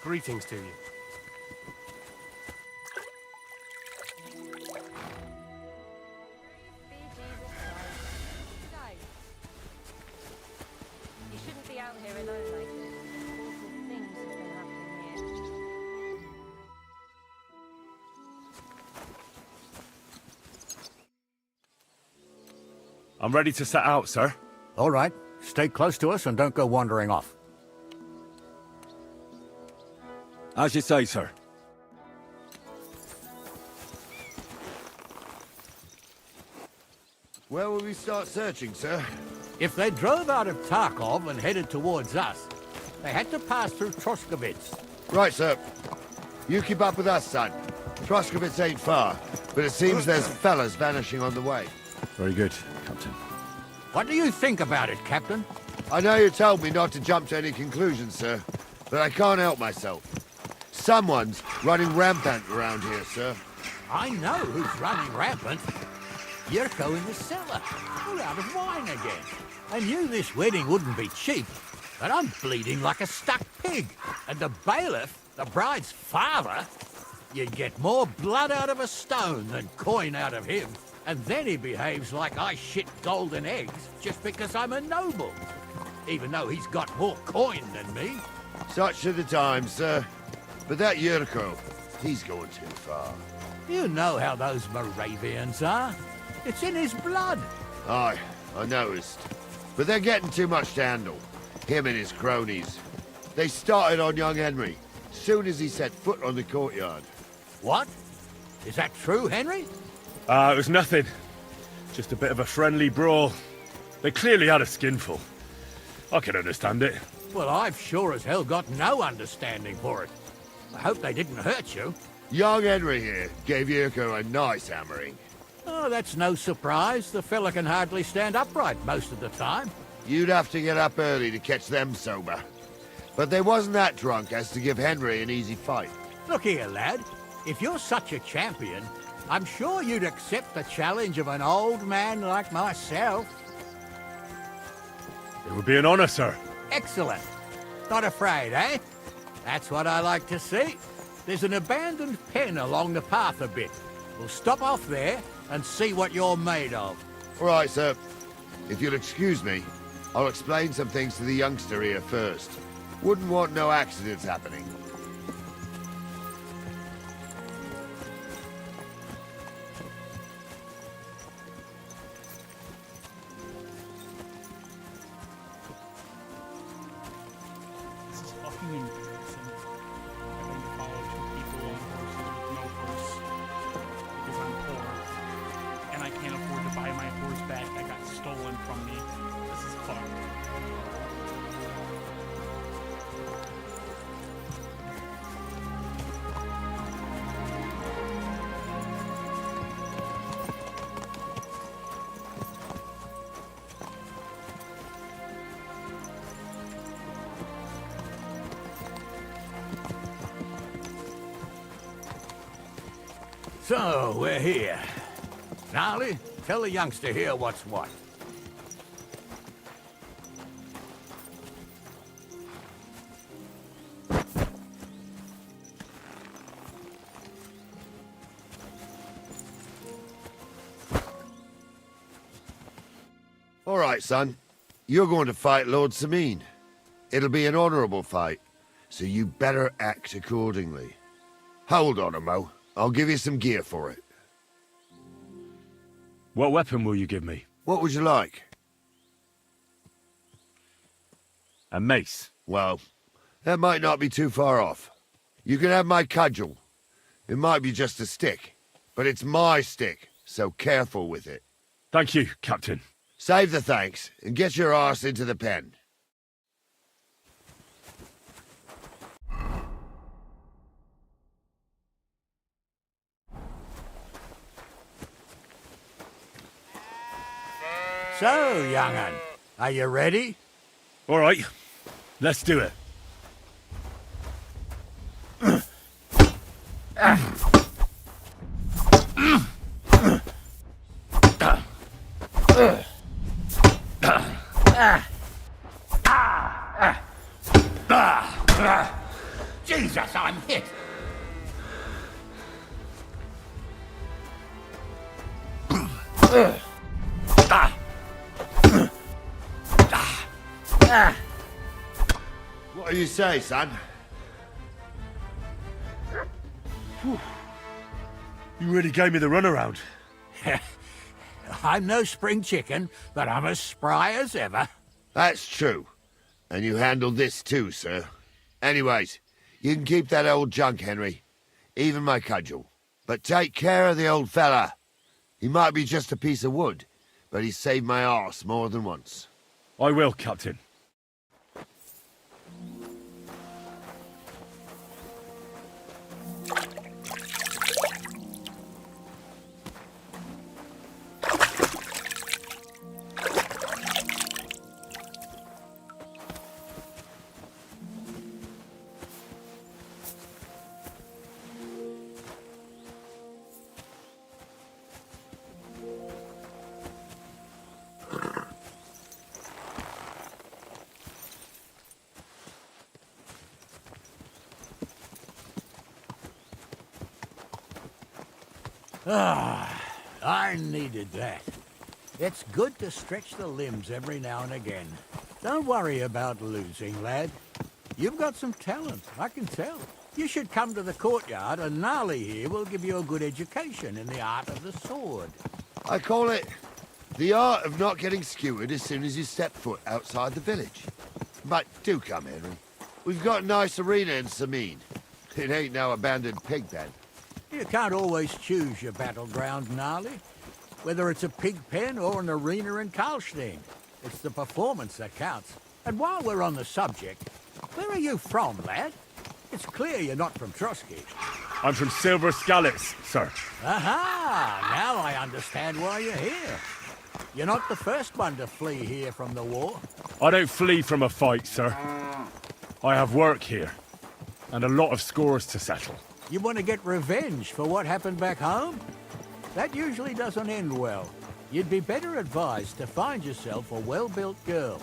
Greetings to you. You shouldn't be out here alone like this. Awful things have been happening here. I'm ready to set out, sir. All right. Stay close to us and don't go wandering off. As you say, sir. Where will we start searching, sir? If they drove out of Tarkov and headed towards us, they had to pass through Troskovitz. Right, sir. You keep up with us, son. Troskovitz ain't far, but it seems there's fellas vanishing on the way. Very good, Captain. What do you think about it, Captain? I know you told me not to jump to any conclusions, sir, but I can't help myself. Someone's running rampant around here, sir. I know who's running rampant. Yurko in the cellar. We're out of wine again. I knew this wedding wouldn't be cheap, but I'm bleeding like a stuck pig. And the bailiff, the bride's father, you'd get more blood out of a stone than coin out of him. And then he behaves like I shit golden eggs just because I'm a noble. Even though he's got more coin than me. Such are the times, sir. But that Yurko, he's going too far. You know how those Moravians are. It's in his blood. Aye, I noticed. But they're getting too much to handle. Him and his cronies. They started on young Henry, soon as he set foot on the courtyard. What? Is that true, Henry? It was nothing. Just a bit of a friendly brawl. They clearly had a skinful. I can understand it. Well, I've sure as hell got no understanding for it. I hope they didn't hurt you. Young Henry here gave Yurko a nice hammering. Oh, that's no surprise. The fella can hardly stand upright most of the time. You'd have to get up early to catch them sober. But they wasn't that drunk as to give Henry an easy fight. Look here, lad. If you're such a champion, I'm sure you'd accept the challenge of an old man like myself. It would be an honor, sir. Excellent. Not afraid, eh? That's what I like to see. There's an abandoned pen along the path a bit. We'll stop off there and see what you're made of. All right, sir. If you'll excuse me, I'll explain some things to the youngster here first. Wouldn't want no accidents happening. This is fucking embarrassing. Having to follow two people on horses with no horse because I'm poor and I can't afford to buy my horse back that got stolen from me. This is fucked. So, we're here. Gnarly, tell the youngster here what's what. All right, son. You're going to fight Lord Sameen. It'll be an honorable fight, so you better act accordingly. Hold on, Mo. I'll give you some gear for it. What weapon will you give me? What would you like? A mace. Well, that might not be too far off. You can have my cudgel. It might be just a stick, but it's my stick, so careful with it. Thank you, Captain. Save the thanks, and get your arse into the pen. So, young'un, are you ready? All right, let's do it. Jesus! you say, son? You really gave me the runaround. I'm no spring chicken, but I'm as spry as ever. That's true. And you handled this too, sir. Anyways, you can keep that old junk, Henry. Even my cudgel. But take care of the old fella. He might be just a piece of wood, but he saved my arse more than once. I will, Captain. I needed that. It's good to stretch the limbs every now and again. Don't worry about losing, lad. You've got some talent, I can tell. You should come to the courtyard, and Gnarly here will give you a good education in the art of the sword. I call it the art of not getting skewered as soon as you step foot outside the village. But do come, Henry. We've got a nice arena in Sameen. It ain't no abandoned pig pen. You can't always choose your battleground, Gnarly. Whether it's a pig pen or an arena in Karlstein. It's the performance that counts. And while we're on the subject, where are you from, lad? It's clear you're not from Trotsky. I'm from Silver Scallops, sir. Aha! Now I understand why you're here. You're not the first one to flee here from the war. I don't flee from a fight, sir. I have work here, and a lot of scores to settle. You want to get revenge for what happened back home? That usually doesn't end well. You'd be better advised to find yourself a well-built girl,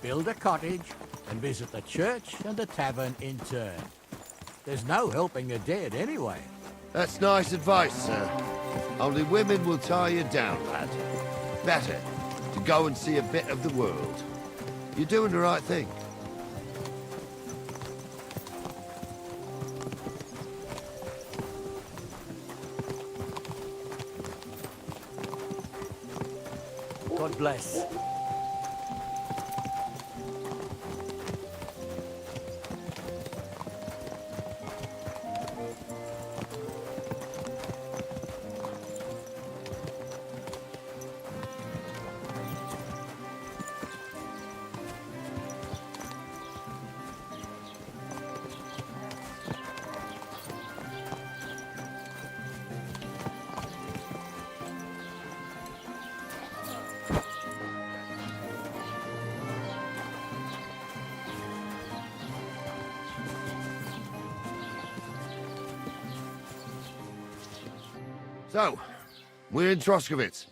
build a cottage, and visit the church and the tavern in turn. There's no helping the dead anyway. That's nice advice, sir. Only women will tie you down, lad. Better to go and see a bit of the world. You're doing the right thing. God bless. So, we're in Troskowitz.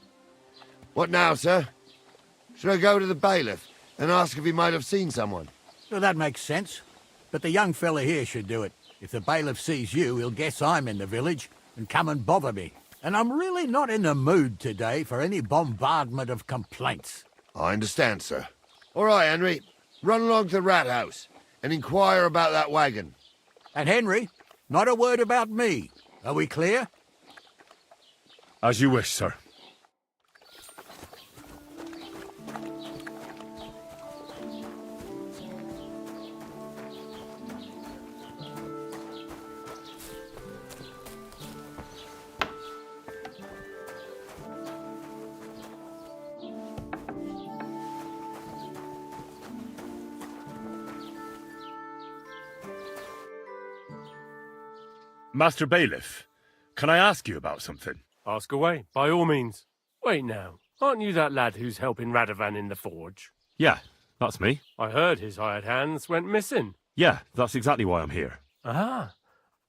What now, sir? Should I go to the bailiff and ask if he might have seen someone? Well, that makes sense. But the young fella here should do it. If the bailiff sees you, he'll guess I'm in the village and come and bother me. And I'm really not in the mood today for any bombardment of complaints. I understand, sir. All right, Henry. Run along to the rat house and inquire about that wagon. And Henry, not a word about me. Are we clear? As you wish, sir. Master Bailiff, can I ask you about something? Ask away, by all means. Wait now, aren't you that lad who's helping Radovan in the forge? Yeah, that's me. I heard his hired hands went missing. Yeah, that's exactly why I'm here. Ah,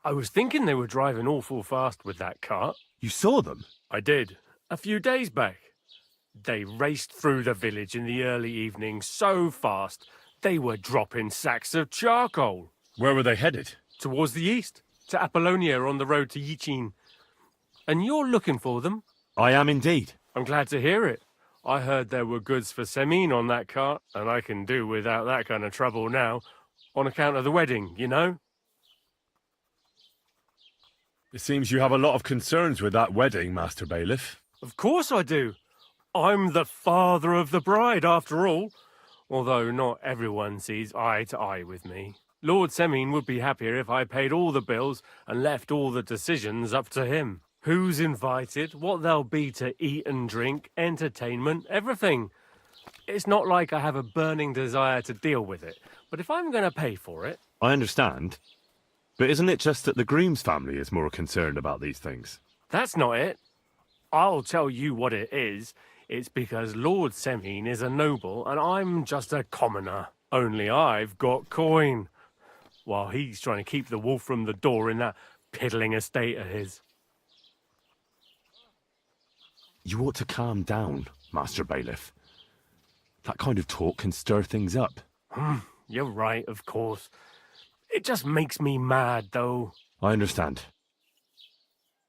I was thinking they were driving awful fast with that cart. You saw them? I did, a few days back. They raced through the village in the early evening so fast, they were dropping sacks of charcoal. Where were they headed? Towards the east, to Apollonia on the road to Yichin. And you're looking for them? I am indeed. I'm glad to hear it. I heard there were goods for Semine on that cart, and I can do without that kind of trouble now. On account of the wedding, you know? It seems you have a lot of concerns with that wedding, Master Bailiff. Of course I do. I'm the father of the bride, after all. Although not everyone sees eye to eye with me. Lord Semine would be happier if I paid all the bills and left all the decisions up to him. Who's invited, what there'll be to eat and drink, entertainment, everything. It's not like I have a burning desire to deal with it, but if I'm going to pay for it... I understand. But isn't it just that the Grooms family is more concerned about these things? That's not it. I'll tell you what it is. It's because Lord Semine is a noble and I'm just a commoner. Only I've got coin. While he's trying to keep the wolf from the door in that piddling estate of his. You ought to calm down, Master Bailiff. That kind of talk can stir things up. You're right, of course. It just makes me mad, though. I understand.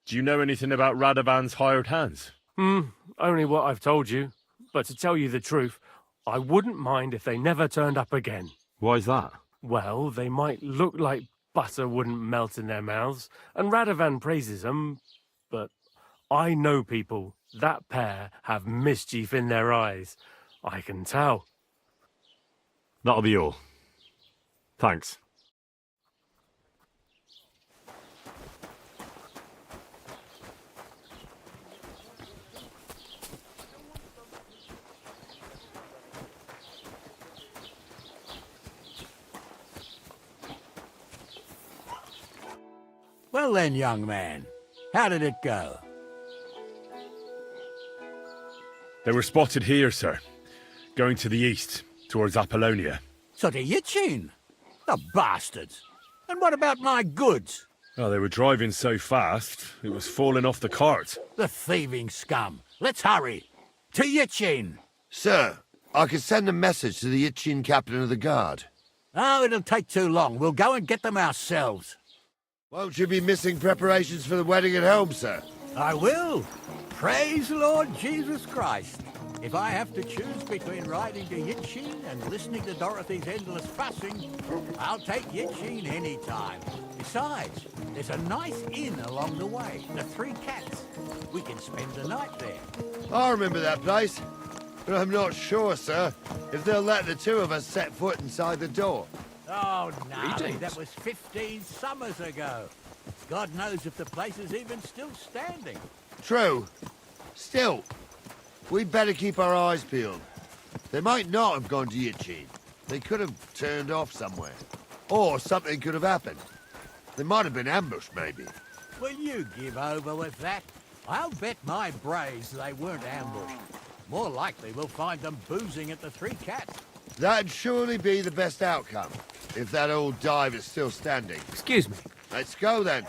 Do you know anything about Radovan's hired hands? Only what I've told you. But to tell you the truth, I wouldn't mind if they never turned up again. Why's that? Well, they might look like butter wouldn't melt in their mouths, and Radovan praises them, but I know people. That pair have mischief in their eyes. I can tell. That'll be all. Thanks. Well then, young man, how did it go? They were spotted here, sir. Going to the east, towards Apollonia. So to Yitchin? The bastards! And what about my goods? Oh, they were driving so fast, it was falling off the cart. The thieving scum! Let's hurry! To Yitchin! Sir, I could send a message to the Itchin captain of the guard. Oh, it'll take too long. We'll go and get them ourselves. Won't you be missing preparations for the wedding at home, sir? I will. Praise Lord Jesus Christ. If I have to choose between riding to Yitchin and listening to Dorothy's endless fussing, I'll take Yitchin any time. Besides, there's a nice inn along the way, the Three Cats. We can spend the night there. I remember that place, but I'm not sure, sir, if they'll let the two of us set foot inside the door. Oh, no, that was 15 summers ago. God knows if the place is even still standing. True. Still, we'd better keep our eyes peeled. They might not have gone to Yitchin. They could have turned off somewhere. Or something could have happened. They might have been ambushed, maybe. Will you give over with that? I'll bet my braves they weren't ambushed. More likely we'll find them boozing at the Three Cats. That'd surely be the best outcome, if that old dive is still standing. Excuse me. Let's go, then.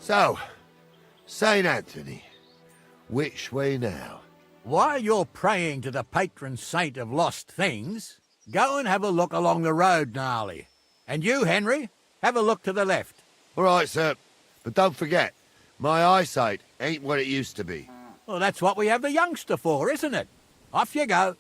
So, St. Anthony, which way now? While you're praying to the patron saint of lost things, go and have a look along the road, Gnarly. And you, Henry, have a look to the left. All right, sir. But don't forget, my eyesight ain't what it used to be. Well, that's what we have the youngster for, isn't it? Off you go.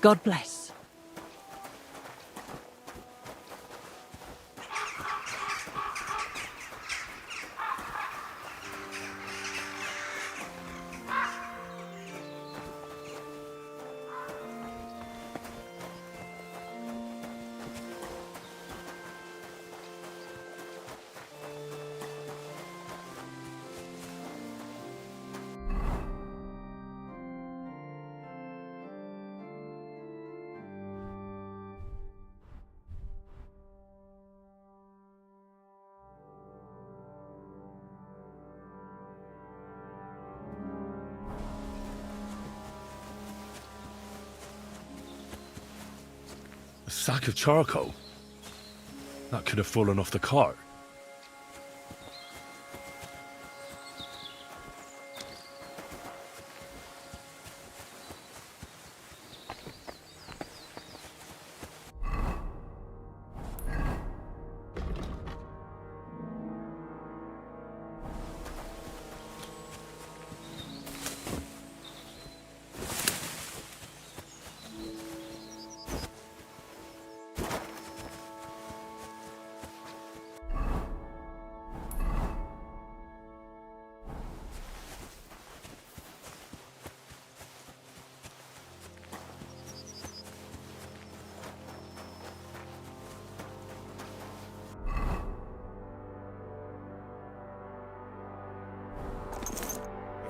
God bless. A sack of charcoal? That could have fallen off the cart.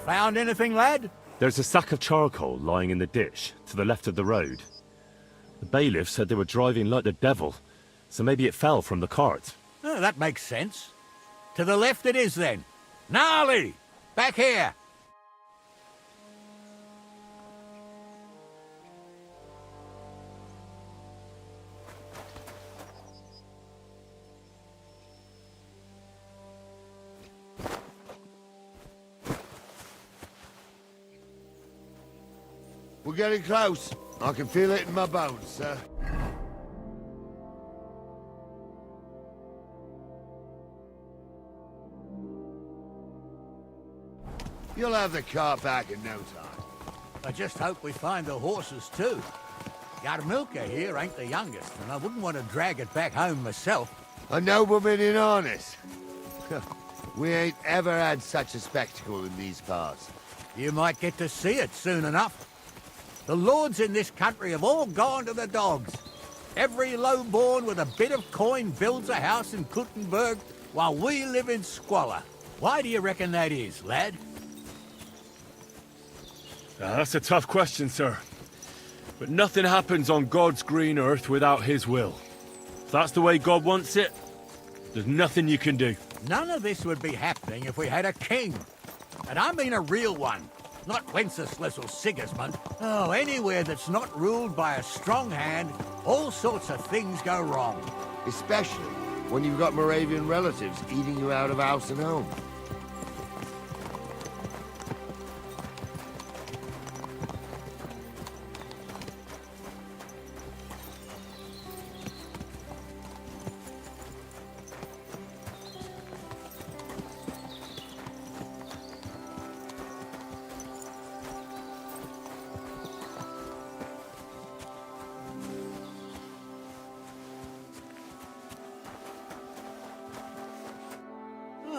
Found anything, lad? There's a sack of charcoal lying in the ditch to the left of the road. The bailiff said they were driving like the devil, so maybe it fell from the cart. Oh, that makes sense. To the left it is, then. Gnarly! Back here! We're getting close. I can feel it in my bones, sir. You'll have the cart back in no time. I just hope we find the horses, too. Yarmilka here ain't the youngest, and I wouldn't want to drag it back home myself. A nobleman in harness. We ain't ever had such a spectacle in these parts. You might get to see it soon enough. The lords in this country have all gone to the dogs. Every lowborn with a bit of coin builds a house in Kuttenberg, while we live in squalor. Why do you reckon that is, lad? That's a tough question, sir. But nothing happens on God's green earth without his will. If that's the way God wants it, there's nothing you can do. None of this would be happening if we had a king. And I mean a real one. Not Wenceslas or Sigismund. Oh, anywhere that's not ruled by a strong hand, all sorts of things go wrong. Especially when you've got Moravian relatives eating you out of house and home.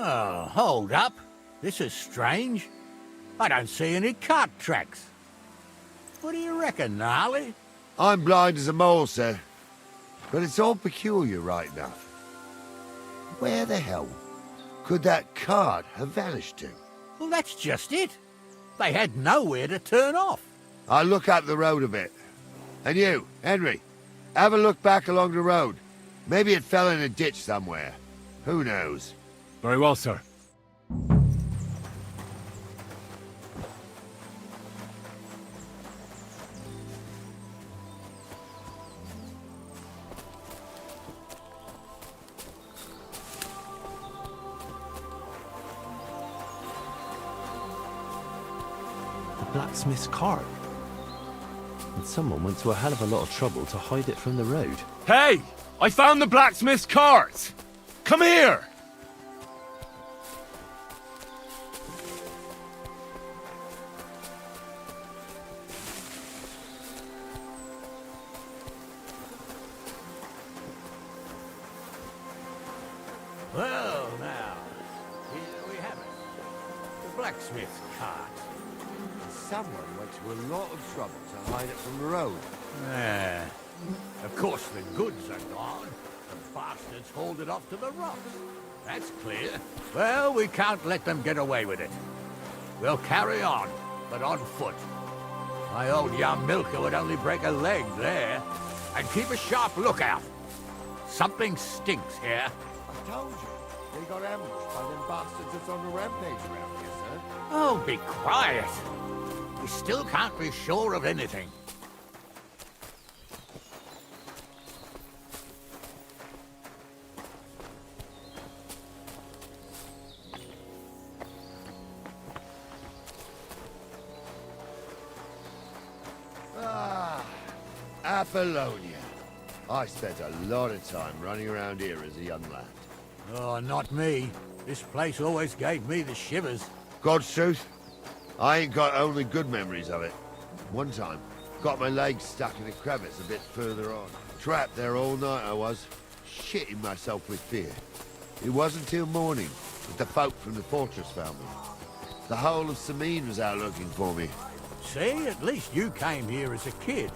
Oh, hold up. This is strange. I don't see any cart tracks. What do you reckon, Gnarly? I'm blind as a mole, sir. But it's all peculiar right enough. Where the hell could that cart have vanished to? Well, that's just it. They had nowhere to turn off. I'll look up the road a bit. And you, Henry, have a look back along the road. Maybe it fell in a ditch somewhere. Who knows? Very well, sir. The blacksmith's cart. And someone went to a hell of a lot of trouble to hide it from the road. Hey! I found the blacksmith's cart! Come here! now, here we have it. The blacksmith's cart. Someone went to a lot of trouble to hide it from the road. Yeah. Of course the goods are gone. The bastards hauled it off to the rocks. That's clear. Well, we can't let them get away with it. We'll carry on, but on foot. My old young milker would only break a leg there. And keep a sharp lookout. Something stinks here. I told you. They got ambushed by them bastards that's on the rampage around here, sir. Oh, be quiet. We still can't be sure of anything. Apollonia. I spent a lot of time running around here as a young lad. Oh, not me. This place always gave me the shivers. God's truth, I ain't got only good memories of it. One time, got my legs stuck in a crevice a bit further on. Trapped there all night I was, shitting myself with fear. It wasn't till morning that the folk from the fortress found me. The whole of Sameen was out looking for me. See, at least you came here as a kid.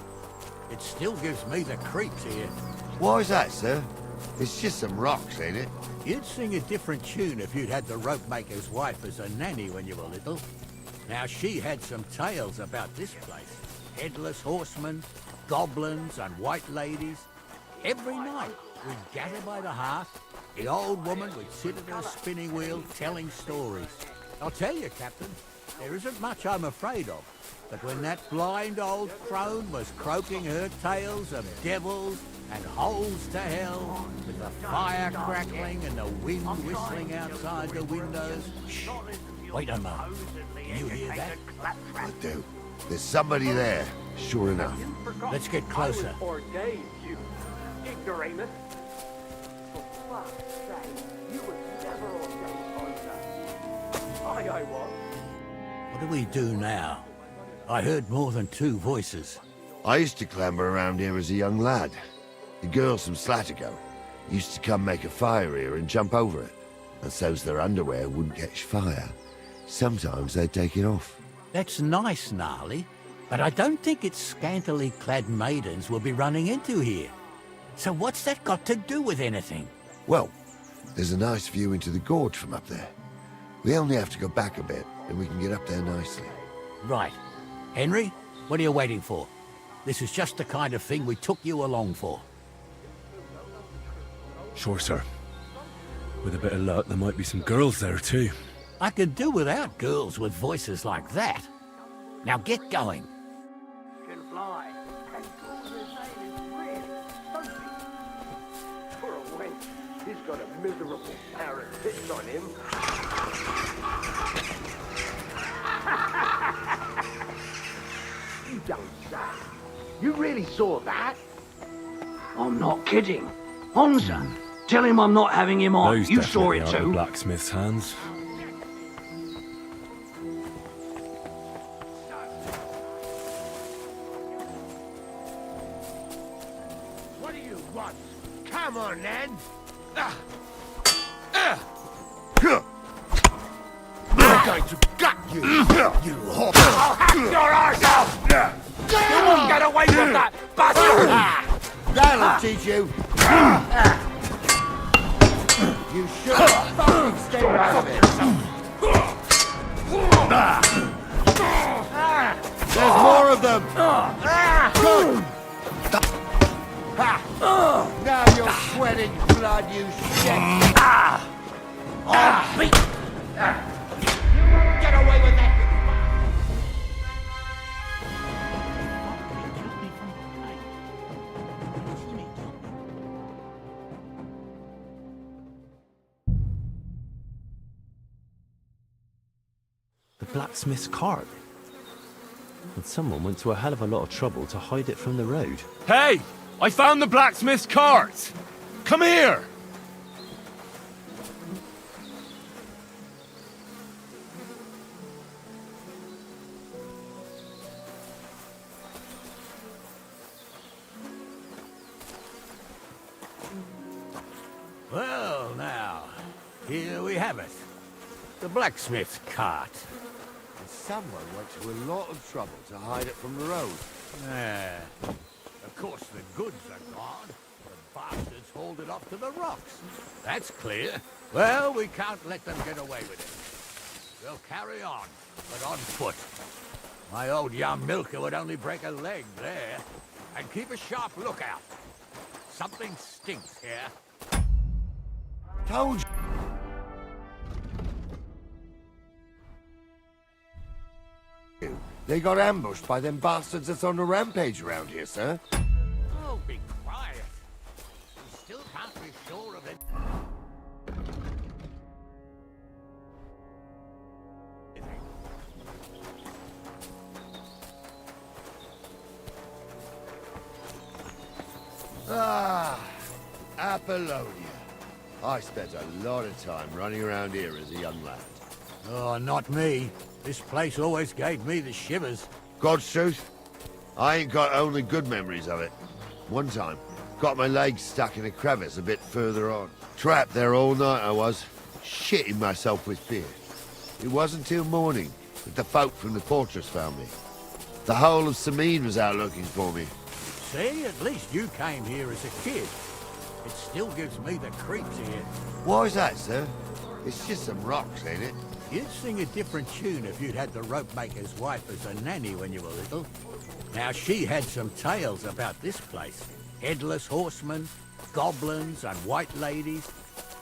It still gives me the creeps here. Why's that, sir? It's just some rocks, ain't it? You'd sing a different tune if you'd had the rope maker's wife as a nanny when you were little. Now, she had some tales about this place. Headless horsemen, goblins, and white ladies. Every night, we'd gather by the hearth. The old woman would sit at her spinning wheel telling stories. I'll tell you, Captain, there isn't much I'm afraid of. But when that blind old crone was croaking her tales of devils and holes to hell, with the fire crackling and the wind whistling outside the windows... Shh! Wait a moment. Can you hear that? I do. There's somebody there, sure enough. Let's get closer. Ordained you, ignoramus. For fuck's sake, you was never ordained hunter. I was. What do we do now? I heard more than two voices. I used to clamber around here as a young lad. The girls from Slatigo used to come make a fire here and jump over it. And so's their underwear wouldn't catch fire. Sometimes they'd take it off. That's nice, Gnarly, but I don't think it's scantily clad maidens we'll be running into here. So what's that got to do with anything? Well, there's a nice view into the gorge from up there. We only have to go back a bit, and we can get up there nicely. Right. Henry, what are you waiting for? This is just the kind of thing we took you along for. Sure, sir. With a bit of luck, there might be some girls there, too. I could do without girls with voices like that. Now get going. Can fly. And his name is really Sophie. For a wench, he's got a miserable pair of tits on him. You don't say. You really saw that? I'm not kidding. Honza, tell him I'm not having him on. Those You saw definitely it aren't the too. blacksmith's hands. What do you want? Come on, then! I'm going to gut you, you whore! I'll hack your arse out! You won't get away with that, bastard! That'll teach you! You should fucking stay out of it! There's more of them! Good! Now you're sweating blood, you shit! I'll beat! You won't get away with that! The blacksmith's cart. And someone went to a hell of a lot of trouble to hide it from the road. Hey! I found the blacksmith's cart! Come here! Well, now, here we have it. The blacksmith's cart. Someone went to a lot of trouble to hide it from the road. Of course, the goods are gone. The bastards hauled it off to the rocks. That's clear. Well, we can't let them get away with it. We'll carry on, but on foot. My old young milker would only break a leg there. And keep a sharp lookout. Something stinks here. Told you. They got ambushed by them bastards that's on the rampage around here, sir. Oh, be quiet. We still can't be sure of it. Ah, Apollonia. I spent a lot of time running around here as a young lad. Oh, not me. This place always gave me the shivers. God's truth, I ain't got only good memories of it. One time, got my legs stuck in a crevice a bit further on. Trapped there all night I was, shitting myself with fear. It wasn't till morning that the folk from the fortress found me. The whole of Sameen was out looking for me. See, at least you came here as a kid. It still gives me the creeps here. Why is that, sir? It's just some rocks, ain't it? You'd sing a different tune if you'd had the rope maker's wife as a nanny when you were little. Now, she had some tales about this place. Headless horsemen, goblins, and white ladies.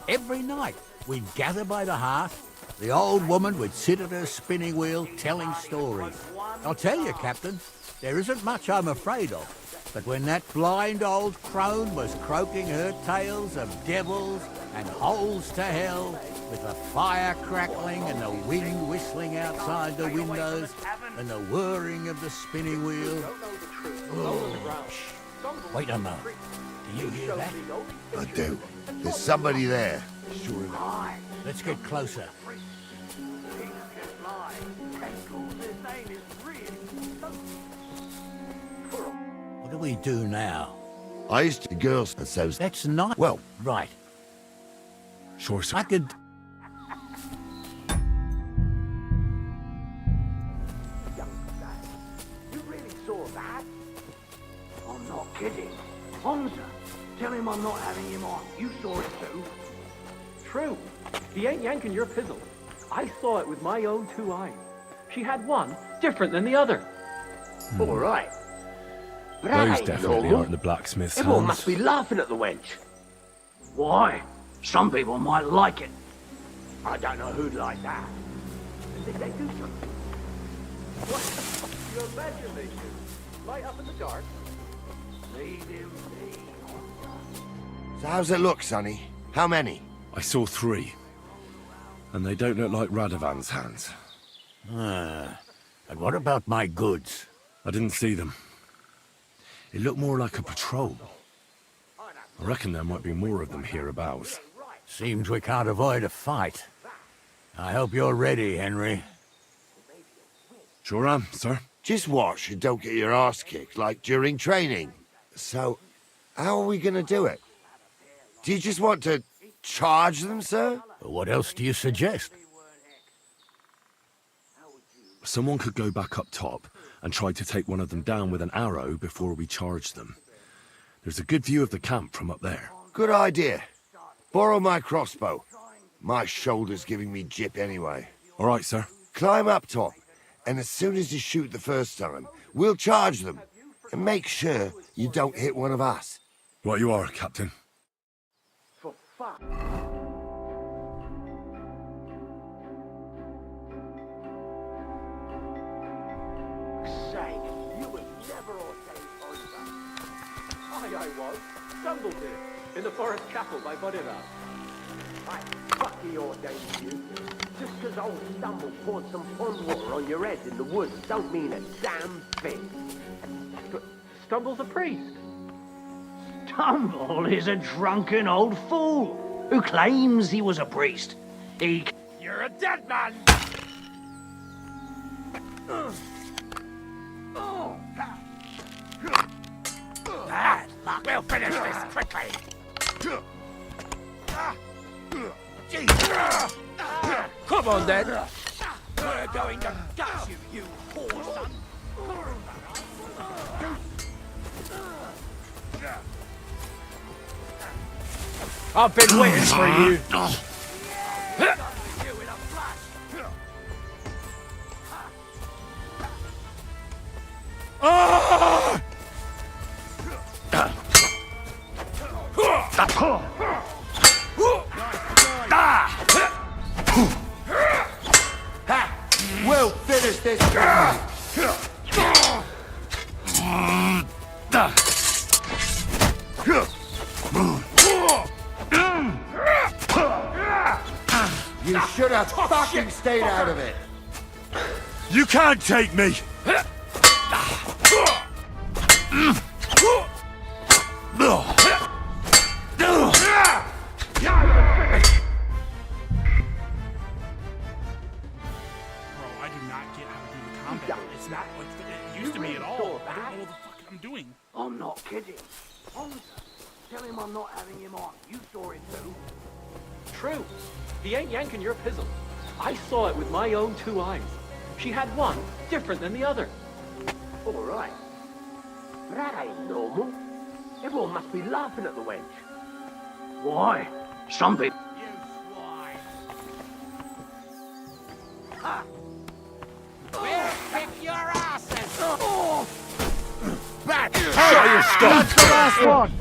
Every night, we'd gather by the hearth. The old woman would sit at her spinning wheel telling stories. I'll tell you, Captain, there isn't much I'm afraid of. But when that blind old crone was croaking her tales of devils and holes to hell, with the fire crackling and the wind whistling outside the windows, and the whirring of the spinning wheel... Oh, shh. Wait a moment. Do you hear that? I do. There's somebody there. Sure enough. Let's get closer. What do we do now? I used to be girls and so... That's not... Well, right. Sure, sir. I could... You really saw that? I'm not kidding. Hamza, tell him I'm not having him on. You saw it too. True. He ain't yanking your pizzle. I saw it with my own two eyes. She had one different than the other. All right. But Those that ain't definitely normal. aren't the blacksmith's Everyone hands. must be laughing at the wench. Why? Some people might like it. I don't know who'd like that. Did they do something? What? You imagine they do? Light up in the dark? Leave him be. So how's it look, Sonny? How many? I saw 3. And they don't look like Radovan's hands. And what about my goods? I didn't see them. It looked more like a patrol. I reckon there might be more of them hereabouts. Seems we can't avoid a fight. I hope you're ready, Henry. Sure am, sir. Just watch and don't get your ass kicked like during training. So, how are we gonna do it? Do you just want to charge them, sir? What else do you suggest? Someone could go back up top and try to take one of them down with an arrow before we charge them. There's a good view of the camp from up there. Good idea. Borrow my crossbow. My shoulder's giving me jip anyway. All right, sir. Climb up top, and as soon as you shoot the first time, we'll charge them. And make sure you don't hit one of us. Right you are, Captain. For fuck. Sake, you was never ordained Hamza. I was. Stumbled here, in the forest chapel by Bodiram. I fucking ordained you. Just 'cause old Stumble poured some pond water on your head in the woods don't mean a damn thing. But Stumble's a priest. Stumble is a drunken old fool who claims he was a priest. You're a dead man! Bad luck. We'll finish this quickly. Come on, then. We're going to gut you, you poor son. I've been waiting for you. We'll finish this. You should have fucking stayed out of it. You can't take me! Bro, I do not get how to do the combat. It's not like it used to be at all. I don't know what the fuck I'm doing. I'm not kidding. Honest. Tell him I'm not having him on. You saw it too. True. He ain't yanking your pizzle. I saw it with my own 2 eyes. She had one different than the other. All right. That ain't normal. Everyone must be laughing at the wench. Why? Some people. You swine. Ha! We'll kick your asses. Oh! Back. That's the last one.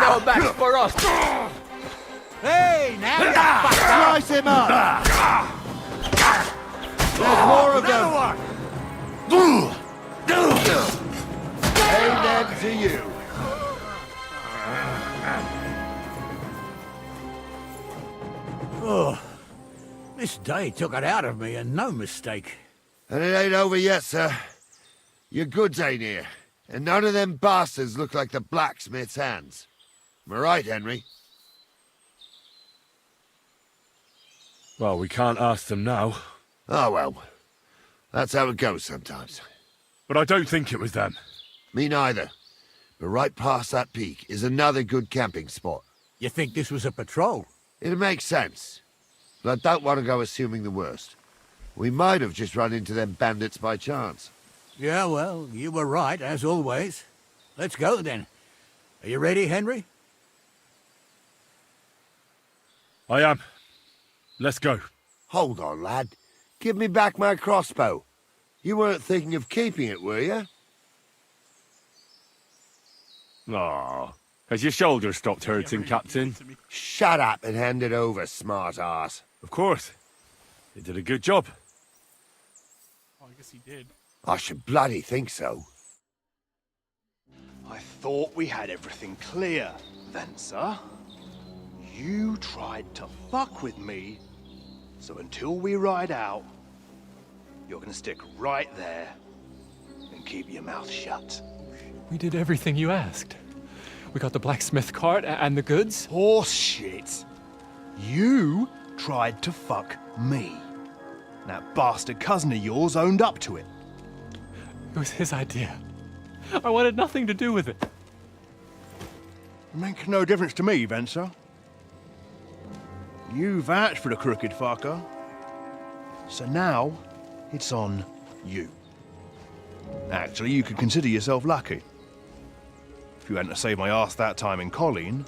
No back for us. Hey, now you fucker. Slice him up. There's more of them. Amen to you. Oh, this day took it out of me, and no mistake. And it ain't over yet, sir. Your goods ain't here. And none of them bastards look like the blacksmith's hands. Am I right, Henry? Well, we can't ask them now. Oh, well. That's how it goes sometimes. But I don't think it was them. Me neither. But right past that peak is another good camping spot. You think this was a patrol? It makes sense. But I don't want to go assuming the worst. We might have just run into them bandits by chance. Yeah, well, you were right, as always. Let's go, then. Are you ready, Henry? I am. Let's go. Hold on, lad. Give me back my crossbow. You weren't thinking of keeping it, were you? Aw. Has your shoulder stopped hurting, Captain? Shut up and hand it over, smart ass. Of course. You did a good job. Oh, I guess he did. I should bloody think so. I thought we had everything clear, then, sir. You tried to fuck with me, so until we ride out, you're gonna stick right there and keep your mouth shut. We did everything you asked. We got the blacksmith cart and the goods. Horse shit. You tried to fuck me. That bastard cousin of yours owned up to it. It was his idea. I wanted nothing to do with it. It makes no difference to me, Venser. You vouched for the crooked fucker. So now, it's on you. Actually, you could consider yourself lucky. If you hadn't saved my ass that time in Colleen,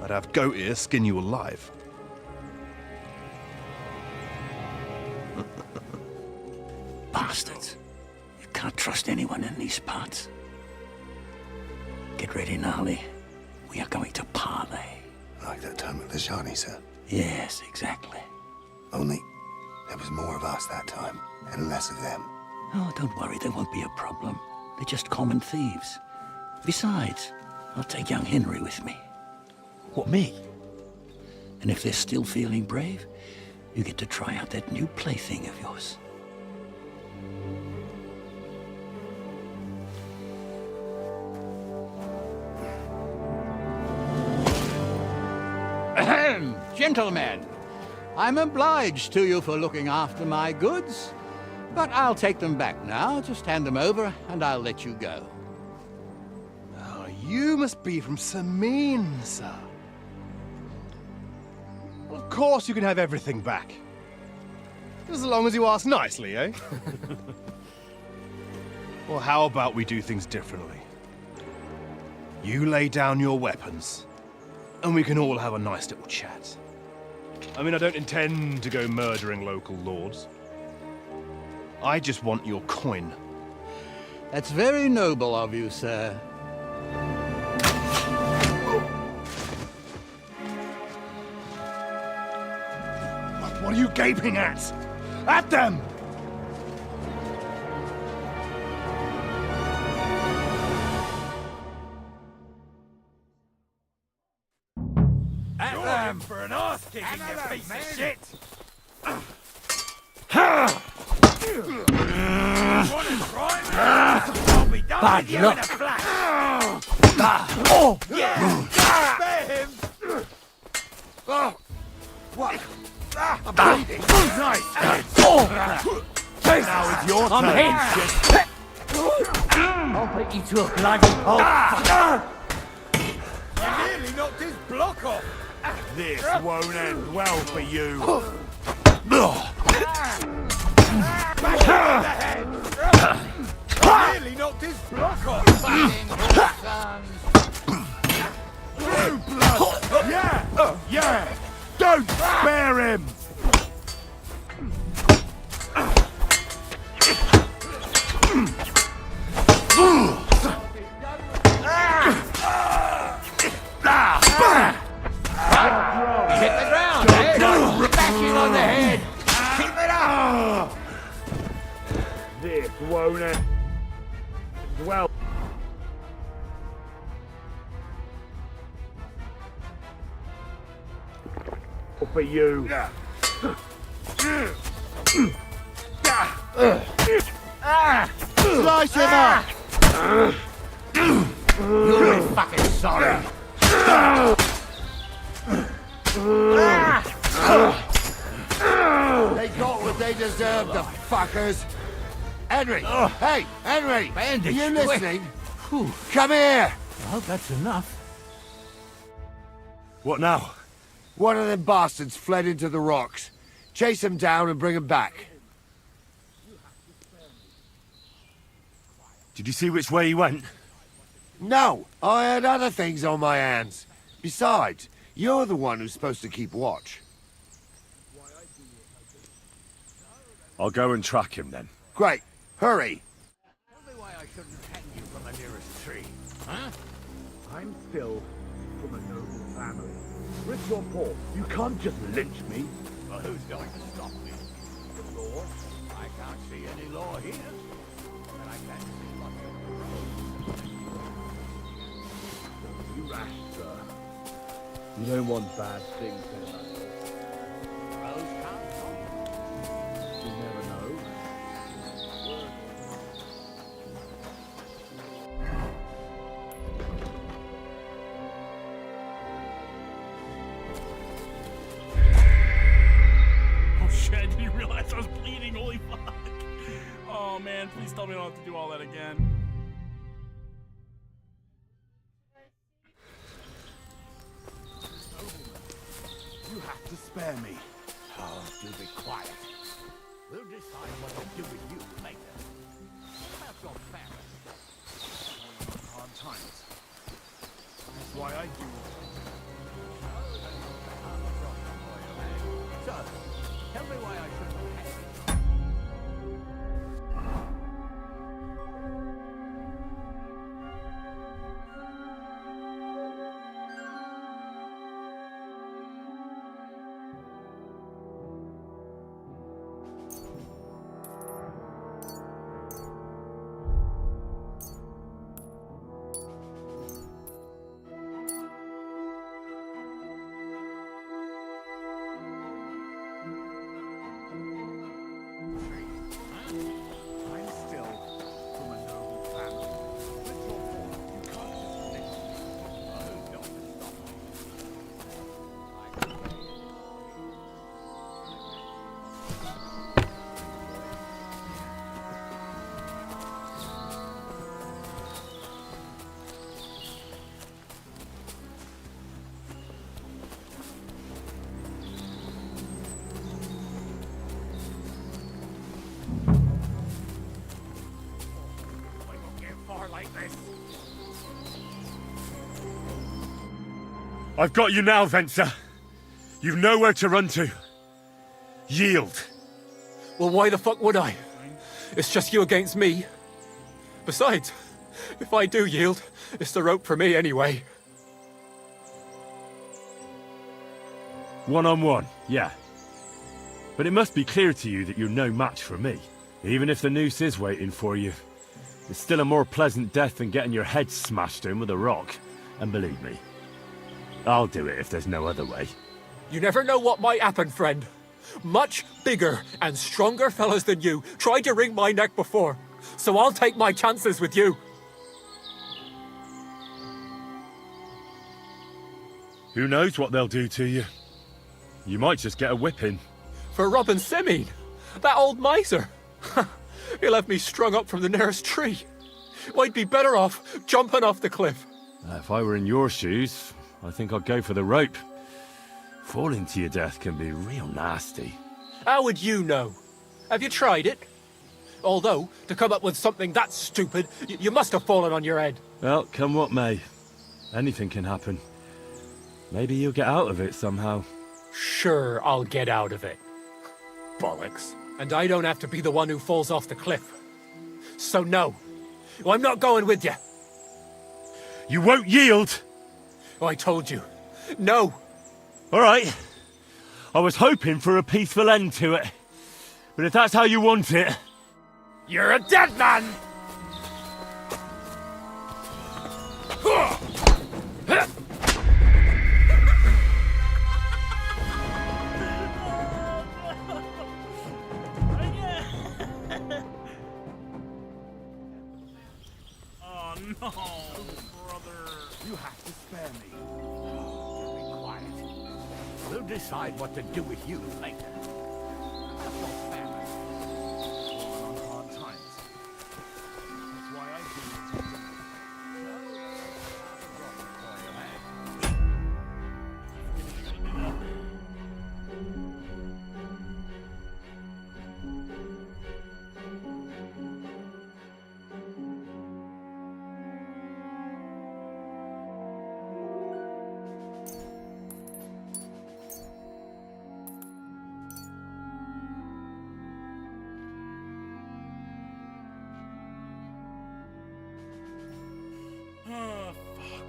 I'd have goat ear skin you alive. Bastards. You can't trust anyone in these parts. Get ready, Gnarly. We are going to parley. Like that time at the Shani, sir. Yes, exactly. Only there was more of us that time, and less of them. Oh, don't worry, there won't be a problem. They're just common thieves. Besides, I'll take young Henry with me. What, me? And if they're still feeling brave, you get to try out that new plaything of yours. Ahem, gentlemen, I'm obliged to you for looking after my goods, but I'll take them back now. Just hand them over, and I'll let you go. Oh, you must be from Sameen, sir. course you can have everything back. Just as long as you ask nicely, eh? Well, how about we do things differently? You lay down your weapons, and we can all have a nice little chat. I mean, I don't intend to go murdering local lords. I just want your coin. That's very noble of you, sir. What are you gaping at? At them! At them for an arse kicking, you piece of shit! I'll be done Bad with you luck. in a flash! Oh! Yeah! Spare him! Oh! What? I'm bleeding. Nice! Oh! Now it's your I'm turn. hit! I'll put you to a bloody pulp! You nearly knocked his block off! This won't end well for you. Back in the head! You nearly knocked his block off! Fucking sons! Blue blood! Yeah! Yeah! Don't spare him! Hit the ground, eh? Back him on the head! Keep it up! This won't end well. For you. Slice him up! You'll be fucking sorry! They got what they deserved, the fuckers. Henry! Hey, Henry! Bandage, Are you quick. listening? Come here! I hope that's enough. What now? One of them bastards fled into the rocks. Chase him down and bring him back. Did you see which way he went? No, I had other things on my hands. Besides, you're the one who's supposed to keep watch. I'll go and track him then. Great. Hurry. Tell me why I shouldn't hang you from the nearest tree, huh? I'm still from a noble family. Rich or poor, you can't just lynch me. Well, who's going to stop me? The law? I can't see any law here. And I can't see much on the road. You rash, sir. You don't want bad things to happen. Roads can't talk. You never know. Oh shit, I didn't realize I was bleeding, holy fuck. Oh man, please tell me I don't have to do all that again. You have to spare me. Oh, do be quiet. We'll decide what to do with you later. About your family. Hard times. That's why I do. So, tell me why I shouldn't hang you. I've got you now, Venser. You've nowhere to run to. Yield. Well, why the fuck would I? It's just you against me. Besides, if I do yield, it's the rope for me anyway. One-on-one, yeah. But it must be clear to you that you're no match for me. Even if the noose is waiting for you, it's still a more pleasant death than getting your head smashed in with a rock. And believe me, I'll do it if there's no other way. You never know what might happen, friend. Much bigger and stronger fellas than you tried to wring my neck before, so I'll take my chances with you. Who knows what they'll do to you? You might just get a whipping. For robbing Semine, that old miser. He'll have me strung up from the nearest tree. I'd be better off jumping off the cliff. If I were in your shoes, I think I'd go for the rope. Falling to your death can be real nasty. How would you know? Have you tried it? Although, to come up with something that stupid, you must have fallen on your head. Well, come what may. Anything can happen. Maybe you'll get out of it somehow. Sure, I'll get out of it. Bollocks. And I don't have to be the one who falls off the cliff. So no, I'm not going with you. You won't yield! Oh, I told you. No. All right. I was hoping for a peaceful end to it. But if that's how you want it... You're a dead man! Oh no, brother. You have to spare me. Be quiet. We'll decide what to do with you later. That's your family. Going on hard times. That's why I do it. Oh, fuck.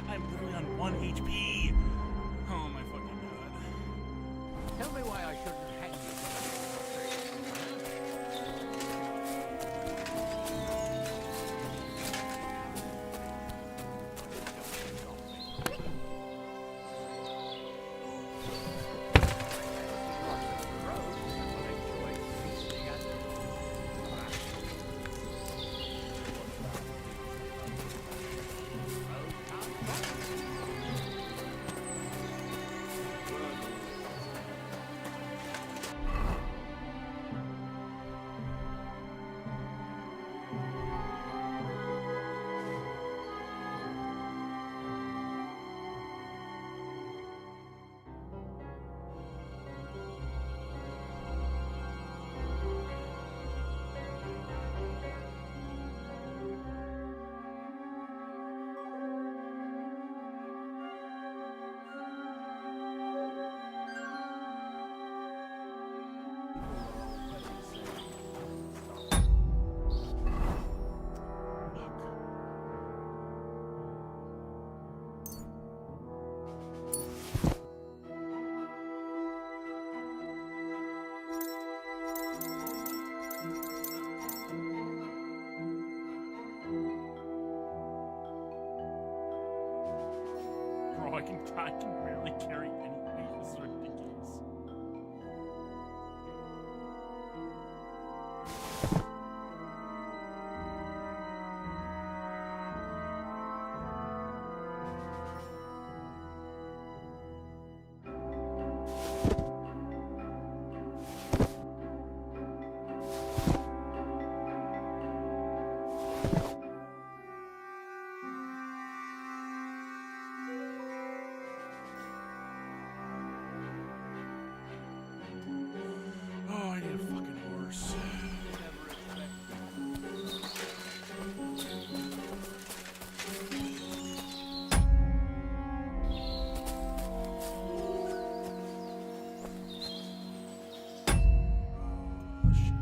I'm literally on 1 HP. Oh my fucking god. Tell me why I shouldn't hang you. I can barely carry any weight. This is ridiculous. Oh, I need a fucking horse. Oh, shit.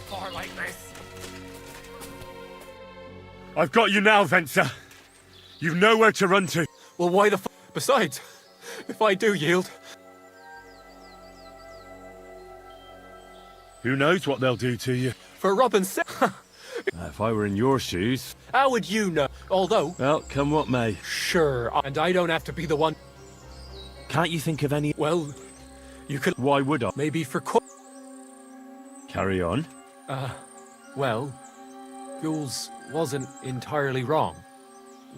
Far like this. I've got you now, Venser. You've nowhere to run to. Well, why the Besides, if I do yield... Who knows what they'll do to you? For Robin's sake... If I were in your shoes... How would you know? Although... Well, come what may. Sure, and I don't have to be the one... Can't you think of any... Well, you could... Why would I? Maybe for... Carry on. Well, Jules wasn't entirely wrong.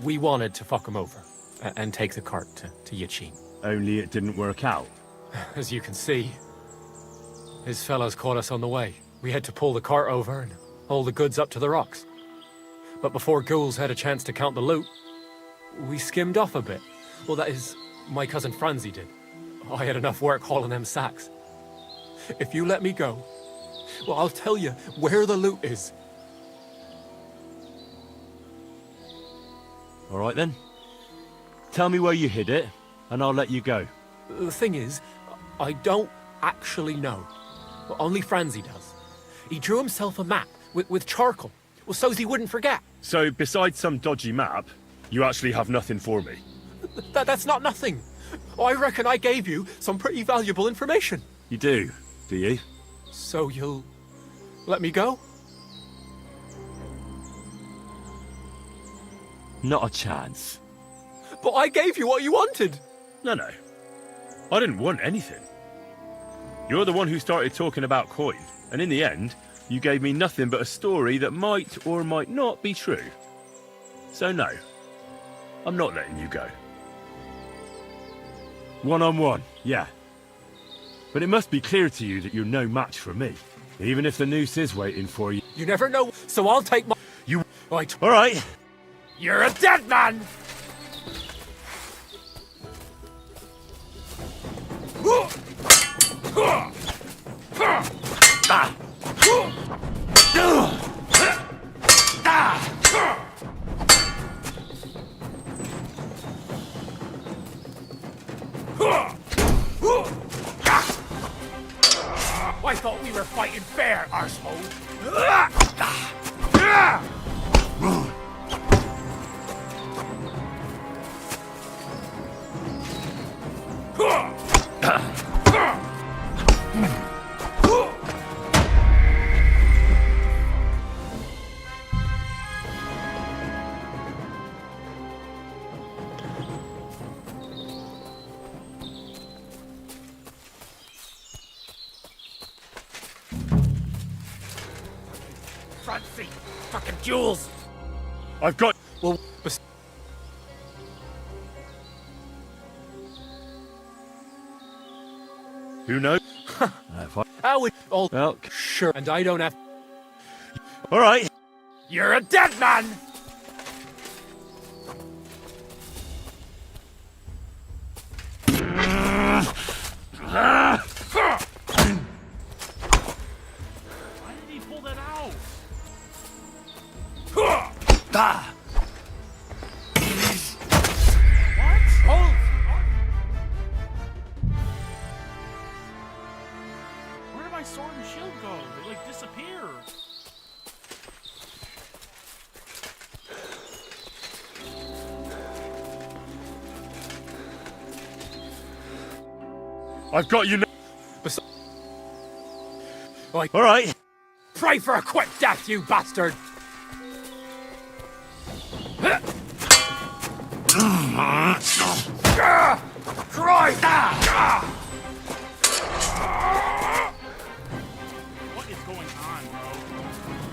We wanted to fuck him over and take the cart to Yachin. Only it didn't work out. As you can see, his fellows caught us on the way. We had to pull the cart over and haul the goods up to the rocks. But before Jules had a chance to count the loot, we skimmed off a bit. Well, that is, my cousin Franzi did. I had enough work hauling them sacks. If you let me go, well, I'll tell you where the loot is. All right then. Tell me where you hid it, and I'll let you go. The thing is, I don't actually know. Well, only Franzi does. He drew himself a map with charcoal, well, so's he wouldn't forget. So, besides some dodgy map, you actually have nothing for me? That's not nothing. I reckon I gave you some pretty valuable information. You do you? So you'll let me go? Not a chance. But I gave you what you wanted. No. I didn't want anything. You're the one who started talking about coin, and in the end, you gave me nothing but a story that might or might not be true. So no, I'm not letting you go. One-on-one, yeah. But it must be clear to you that you're no match for me, even if the noose is waiting for you. You never know, so I'll take my... You... Right. All right. You're a dead man! I thought we were fighting fair, arsehole. Franzi! Fucking Jules! I've got... Well, Who knows? How would... Oh, well, sure, and I don't have... All right. You're a dead man! Why did he pull that out? What? Hold! Where did my sword and shield go? They like disappear. I've got you now. Oi. All right. Pray for a quick death, you bastard! Christ! What is going on,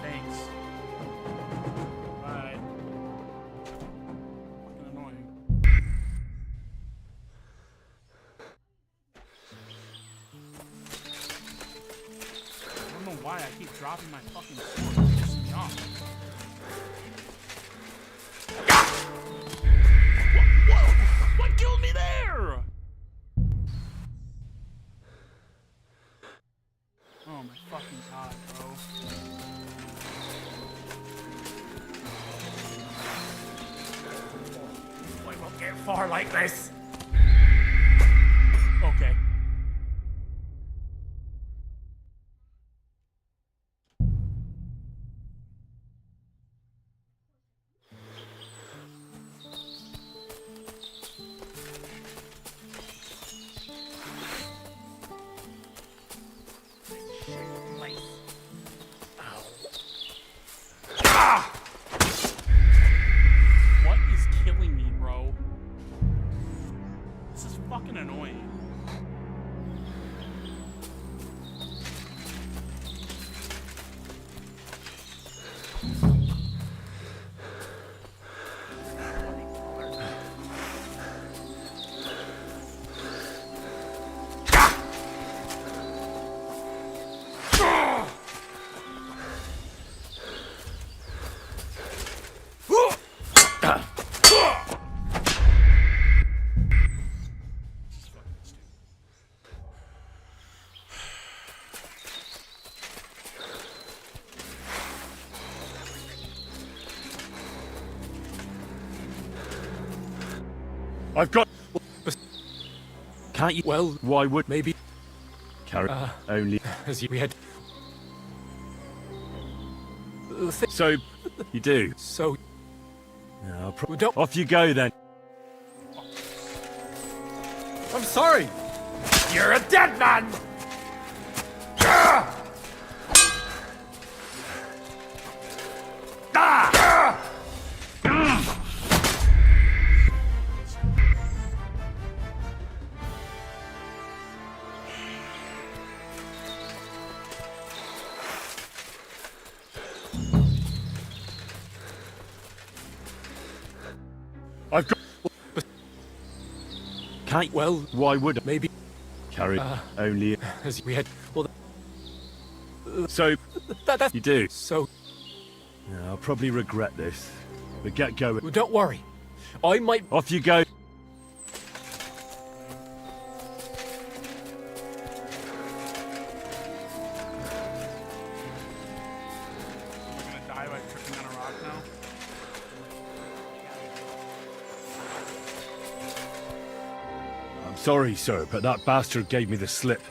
Thanks. Bye. Fucking annoying. I don't know why I keep dropping my fucking sword. Just jump. What killed me there? Oh my fucking god, bro. I won't get far like this. Okay. What is killing me, bro? This is fucking annoying. I've got. Can't you? Well, Why would maybe. carry only? As we had. So you do. So. No, We don't. off you go then. I'm sorry! You're a dead man! I've got. Can't. Well, why would maybe. carry only? As we had. Well, So that's. you do. So. No, I'll probably regret this. But get going. Well, don't worry. I might. Off you go. I'm gonna die by tripping on a rock now. I'm sorry, sir, but that bastard gave me the slip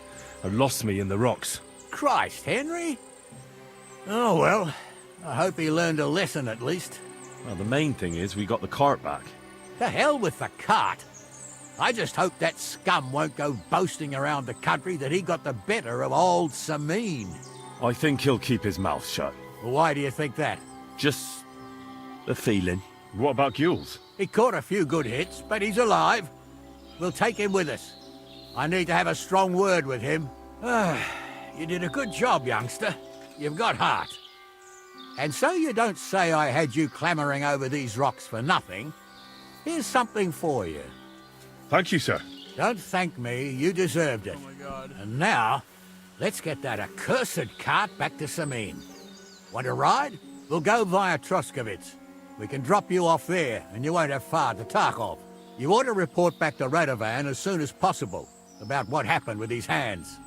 and lost me in the rocks. Christ, Henry. Oh, well, I hope he learned a lesson at least. Well, the main thing is we got the cart back. To hell with the cart. I just hope that scum won't go boasting around the country that he got the better of old Sameen. I think he'll keep his mouth shut. Why do you think that? Just a feeling. What about Gules? He caught a few good hits, but he's alive. We'll take him with us. I need to have a strong word with him. You did a good job, youngster. You've got heart. And so you don't say I had you clambering over these rocks for nothing. Here's something for you. Thank you, sir. Don't thank me, you deserved it. Oh my god. And now, let's get that accursed cart back to Sameen. Want to ride? We'll go via Troskovitz. We can drop you off there, and you won't have far to Tarkov. You ought to report back to Radovan as soon as possible about what happened with these hands.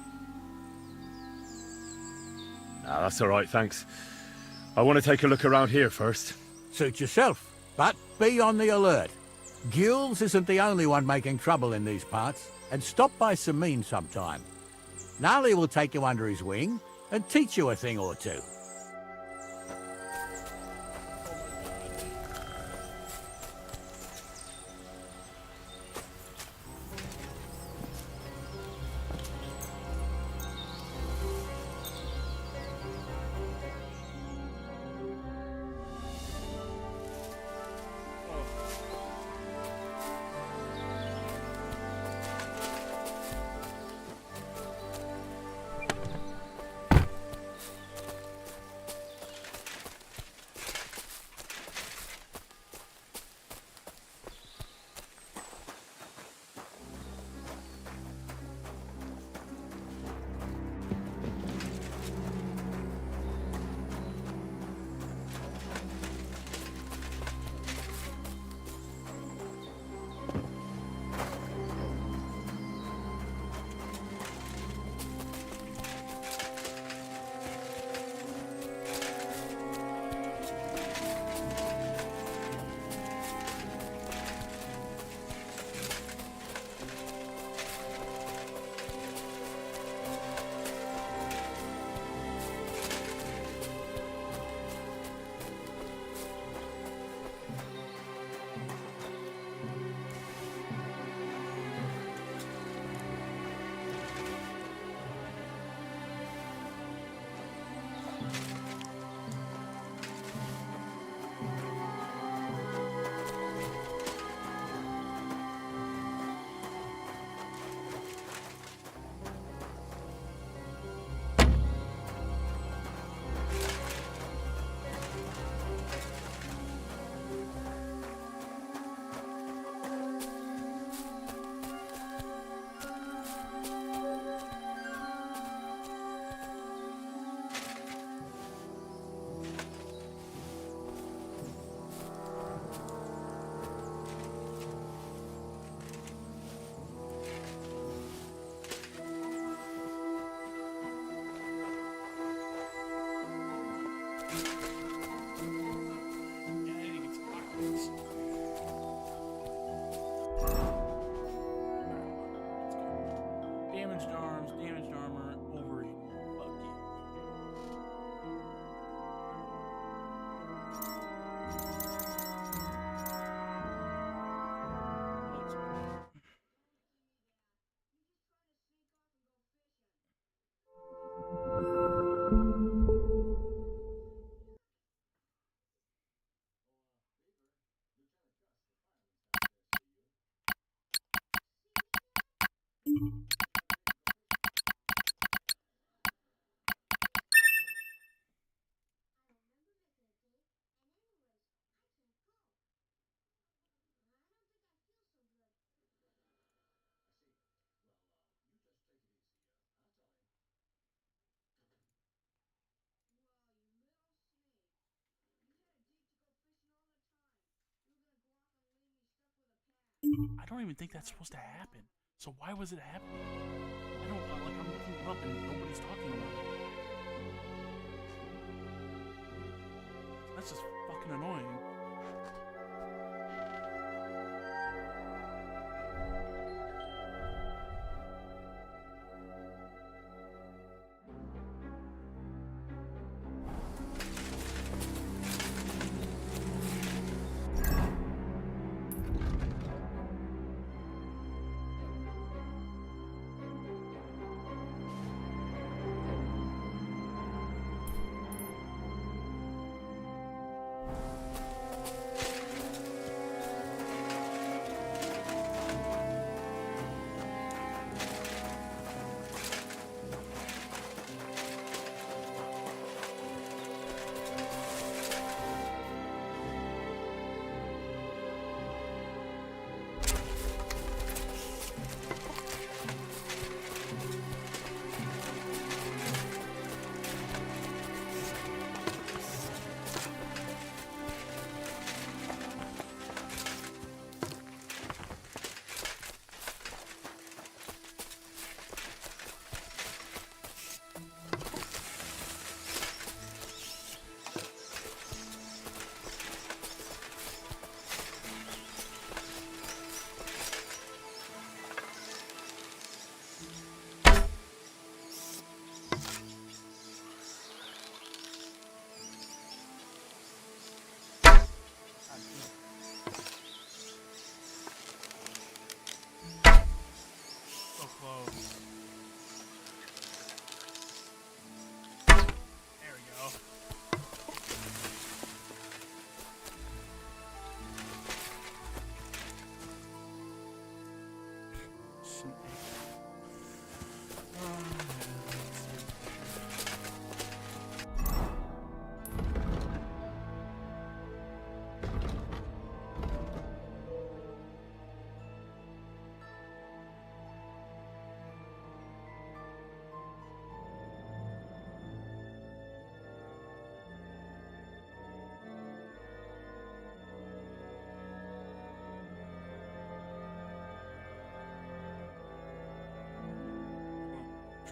Ah, that's all right, thanks. I want to take a look around here first. Suit yourself, but be on the alert. Gules isn't the only one making trouble in these parts. and stop by Sameen sometime. Gnarly will take you under his wing and teach you a thing or two. Damaged arms, damaged armor, overeaten. Fuck you. I don't even think that's supposed to happen. So why was it happening? I don't like. I'm looking it up and nobody's talking about it. That's just fucking annoying.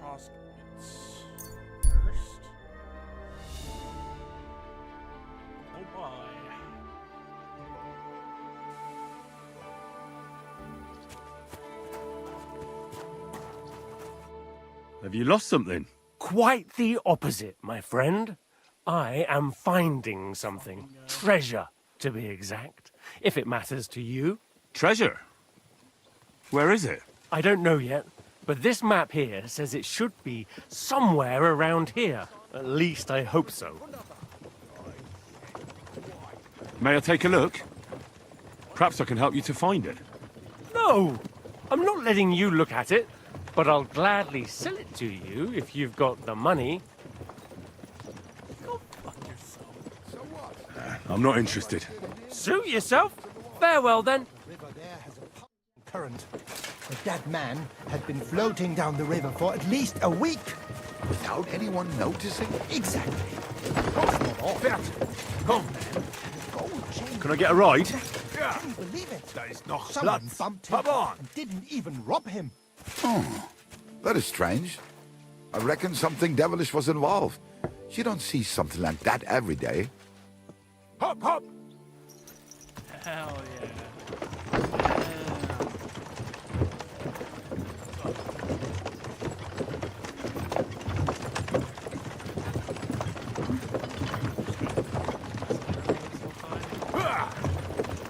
Troskowitz first. Oh boy. Have you lost something? Quite the opposite, my friend. I am finding something. Treasure, to be exact, if it matters to you. Treasure? Where is it? I don't know yet, but this map here says it should be somewhere around here. At least I hope so. May I take a look? Perhaps I can help you to find it. No! I'm not letting you look at it, but I'll gladly sell it to you if you've got the money. I'm not interested. Suit yourself. Farewell, then. Current. The dead man had been floating down the river for at least a week. Without anyone noticing? Exactly. Come. Can I get a ride? Can you believe it? That is not Someone bumped him and didn't even rob him. Oh, that is strange. I reckon something devilish was involved. You don't see something like that every day. Hop, hop! Hell yeah.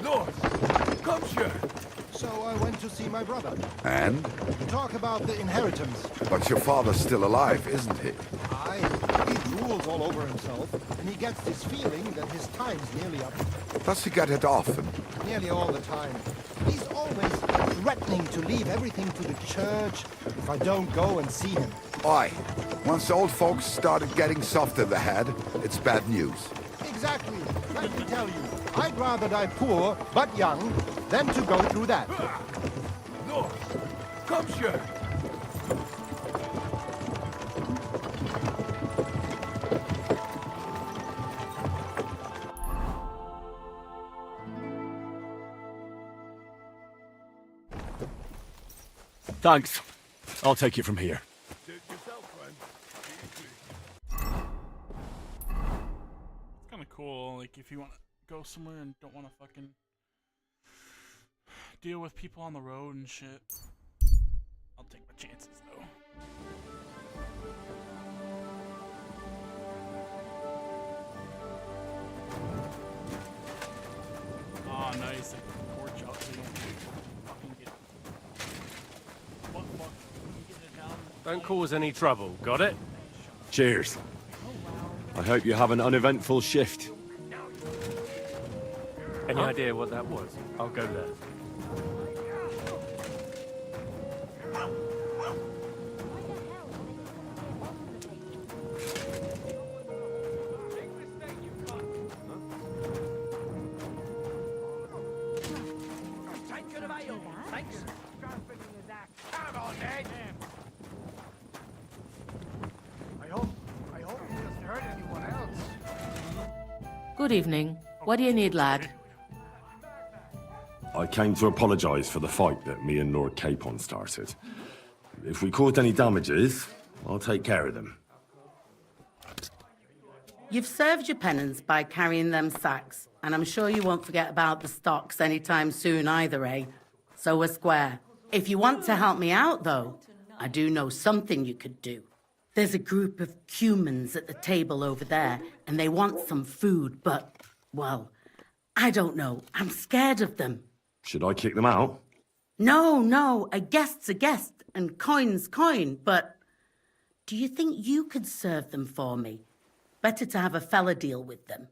North, come here. So I went to see my brother. And? Talk about the inheritance. But your father's still alive, isn't he? He drools all over himself, and he gets this feeling that his time's nearly up. Does he get it often? Nearly all the time. He's always threatening to leave everything to the church if I don't go and see him. Aye. Once old folks started getting soft in the head, it's bad news. Exactly. Let me tell you, I'd rather die poor but young than to go through that. North, come here. Thanks. I'll take it from here. It's kind of cool, like, if you want to go somewhere and don't want to fucking deal with people on the road and shit. I'll take my chances, though. Oh, nice. Like, porch out so you don't fucking get... What fuck? You get it down? Don't cause any trouble, got it? Cheers. I hope you have an uneventful shift. Any idea what that was? I'll go there. Come on, Ned. I hope he doesn't hurt anyone else. Good evening. What do you need, lad? I came to apologise for the fight that me and Lord Capon started. If we caused any damages, I'll take care of them. You've served your penance by carrying them sacks, and I'm sure you won't forget about the stocks anytime soon either, eh? So we're square. If you want to help me out, though, I do know something you could do. There's a group of humans at the table over there, and they want some food, but, well, I don't know. I'm scared of them. Should I kick them out? No, a guest's a guest, and coin's coin, but do you think you could serve them for me? Better to have a fella deal with them.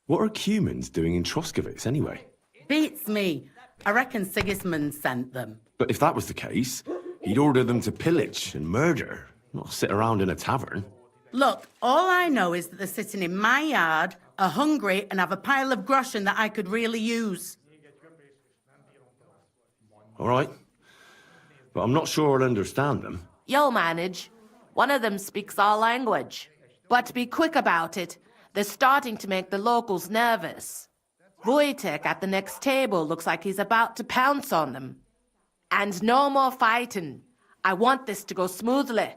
What are humans doing in Troskowitz, anyway? Beats me. I reckon Sigismund sent them. But if that was the case, he'd order them to pillage and murder, not sit around in a tavern. Look, all I know is that they're sitting in my yard, are hungry, and have a pile of groschen that I could really use. All right. But I'm not sure I'll understand them. You'll manage. One of them speaks our language. But be quick about it. They're starting to make the locals nervous. Wojtek at the next table looks like he's about to pounce on them. And no more fighting. I want this to go smoothly.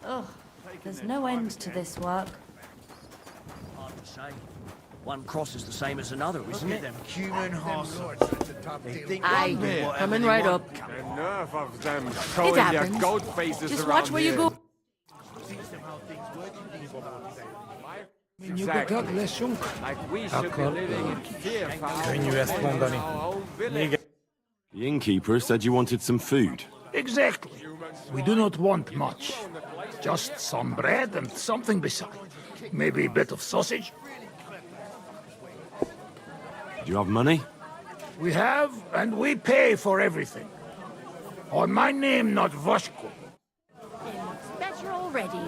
Ugh, there's no end to this work. Hard to say. One cross is the same as another, isn't it? Human horse. Aye, coming right up. Enough of them It throwing their happens. gold faces Just around watch where you here. go. Exactly. Like we should be living in fear. The innkeeper said you wanted some food. Exactly. We do not want much. Just some bread and something beside. Maybe a bit of sausage. Do you have money? We have, and we pay for everything. On my name, not Voshko. Better already.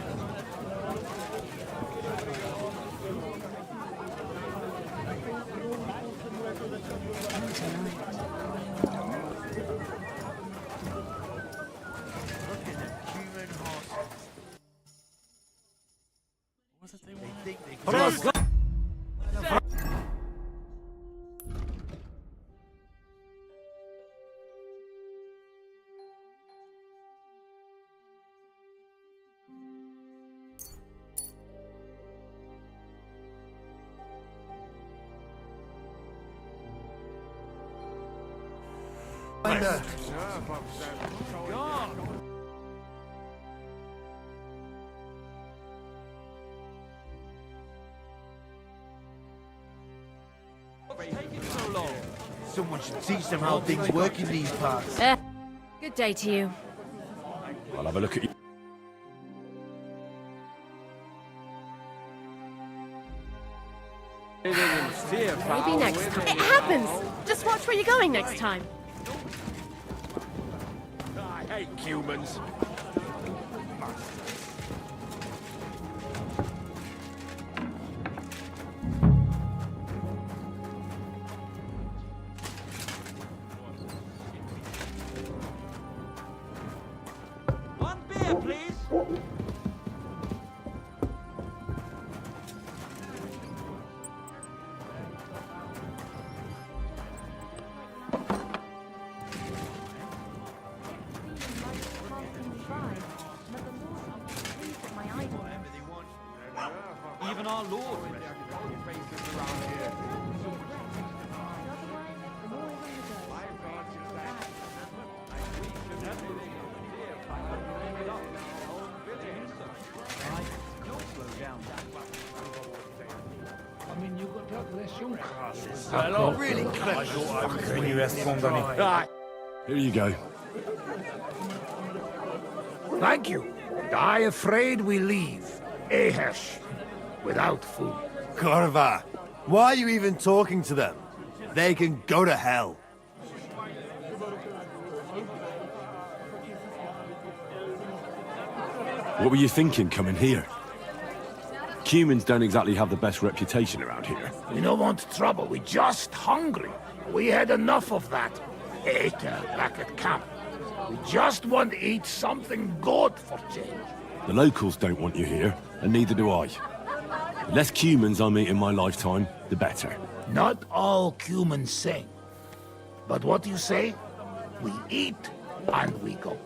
Someone should teach them how things work in these parts. Good day to you. I'll have a look at you. Maybe next time. It happens! Just watch where you're going next time. I hate humans. One beer, please. Even our Lord. Really clever. Here you go. Thank you. I afraid we leave Ahesh without food. Corva, why are you even talking to them? They can go to hell. What were you thinking coming here? Humans don't exactly have the best reputation around here. We don't want trouble. We just hungry. We had enough of that. Ate back at camp. We just want to eat something good for change. The locals don't want you here, and neither do I. The less humans I meet in my lifetime, the better. Not all humans sing. But what you say? We eat and we go.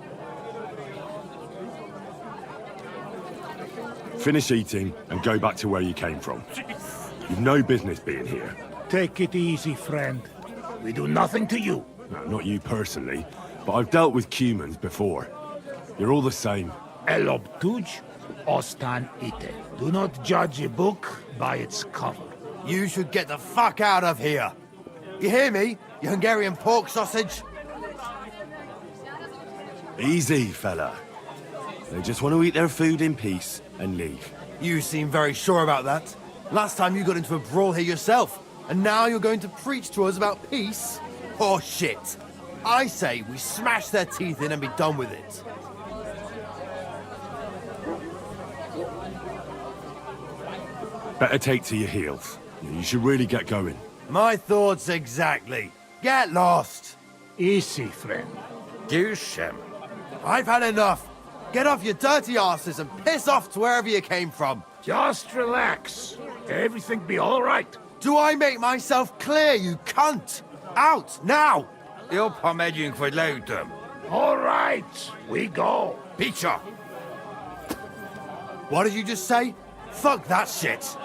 Finish eating and go back to where you came from. You've no business being here. Take it easy, friend. We do nothing to you. No, not you personally, but I've dealt with humans before. You're all the same. Elob tuj, ostan ite. Do not judge a book by its cover. You should get the fuck out of here. You hear me, you Hungarian pork sausage? Easy, fella. They just want to eat their food in peace and leave. You seem very sure about that. Last time you got into a brawl here yourself, and now you're going to preach to us about peace? Oh shit. I say we smash their teeth in and be done with it. Better take to your heels. You should really get going. My thoughts exactly. Get lost. Easy, friend. Douchem. I've had enough. Get off your dirty asses and piss off to wherever you came from. Just relax. Everything be all right. Do I make myself clear, you cunt? Out, now! Jag har med you for later. All right, we go. Peter! What did you just say? Fuck that shit!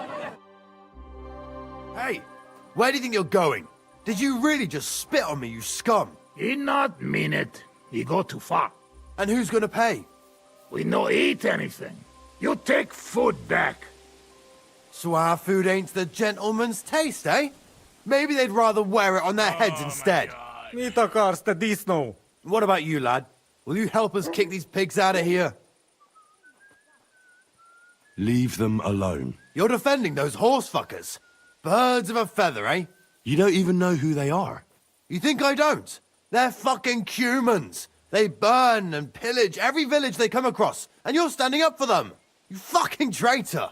Hey, where do you think you're going? Did you really just spit on me, you scum? He not mean it. He go too far. And who's gonna pay? We no eat anything. You take food back. So our food ain't the gentleman's taste, eh? Maybe they'd rather wear it on their heads instead. What about you, lad? Will you help us kick these pigs out of here? Leave them alone. You're defending those horse fuckers. Birds of a feather, eh? You don't even know who they are. You think I don't? They're fucking humans. They burn and pillage every village they come across, and you're standing up for them. You fucking traitor.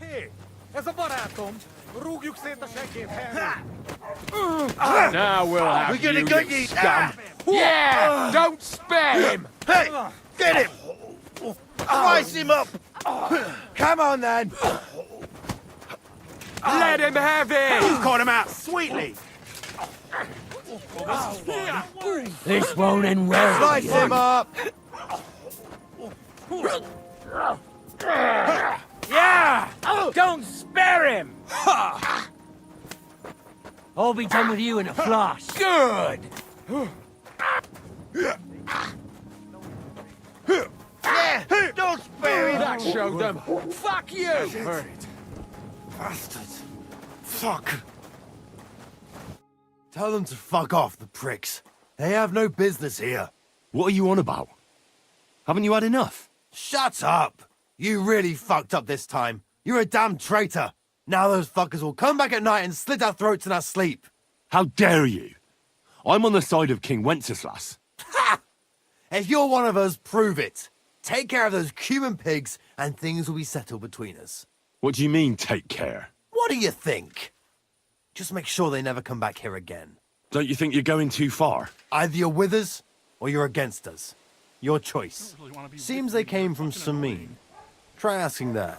Hé, ez a barátom! Rúgjuk szét a seggét, Henry! Now we'll have We're gonna you, get you you. scum. Yeah, don't spare him. Hey, get him! Slice him up! Come on, then! Let him have it! You caught him out sweetly! This won't end well. Slice him up! Yeah! Don't spare him! I'll be done with you in a flash. Good! Yeah! Don't spare him! That showed them. Fuck you! Bastards. Fuck. Tell them to fuck off, the pricks. They have no business here. What are you on about? Haven't you had enough? Shut up! You really fucked up this time. You're a damn traitor. Now those fuckers will come back at night and slit our throats in our sleep. How dare you? I'm on the side of King Wenceslas. Ha! If you're one of us, prove it. Take care of those Cuban pigs and things will be settled between us. What do you mean, take care? What do you think? Just make sure they never come back here again. Don't you think you're going too far? Either you're with us, or you're against us. Your choice. Seems they came from Samin. Try asking there.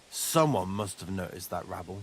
Someone must have noticed that rabble.